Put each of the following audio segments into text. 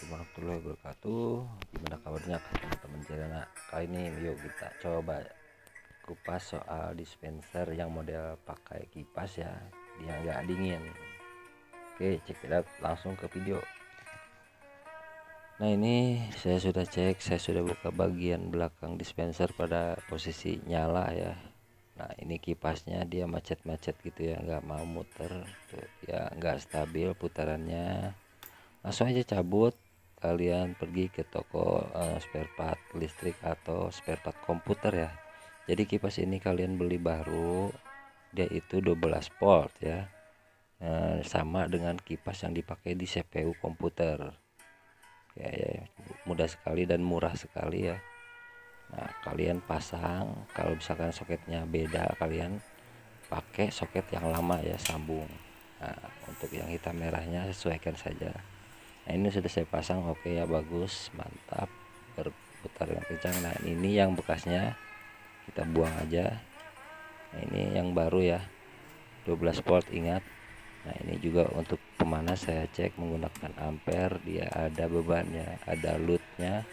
Assalamualaikum warahmatullahi wabarakatuh. Gimana kabarnya teman-teman Jirana? Kali ini yuk kita coba kupas soal dispenser yang model pakai kipas ya, dia nggak dingin. Oke, cek it out, langsung ke video. Nah, ini saya sudah cek, saya sudah buka bagian belakang dispenser pada posisi nyala ya. Nah, ini kipasnya dia macet-macet gitu ya, nggak mau muter tuh, ya nggak stabil putarannya. Langsung aja cabut, kalian pergi ke toko spare part listrik atau spare part komputer ya. Jadi kipas ini kalian beli baru, dia itu 12 volt ya, sama dengan kipas yang dipakai di CPU komputer ya, mudah sekali dan murah sekali ya. Nah, kalian pasang, kalau misalkan soketnya beda, kalian pakai soket yang lama ya, sambung. Nah, untuk yang hitam merahnya sesuaikan saja. Nah, ini sudah saya pasang, oke ya, bagus, mantap, berputar dengan kencang. Nah, ini yang bekasnya kita buang aja. Nah, ini yang baru ya, 12 volt, ingat. Nah, ini juga untuk pemanas saya cek menggunakan ampere, dia ada bebannya, ada loadnya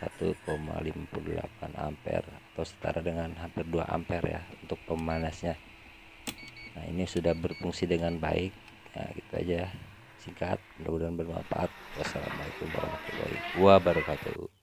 1,58 ampere atau setara dengan hampir 2 ampere ya untuk pemanasnya. Nah, ini sudah berfungsi dengan baik. Nah, gitu aja ya, singkat, mudah-mudahan bermanfaat. Wassalamualaikum warahmatullahi wabarakatuh.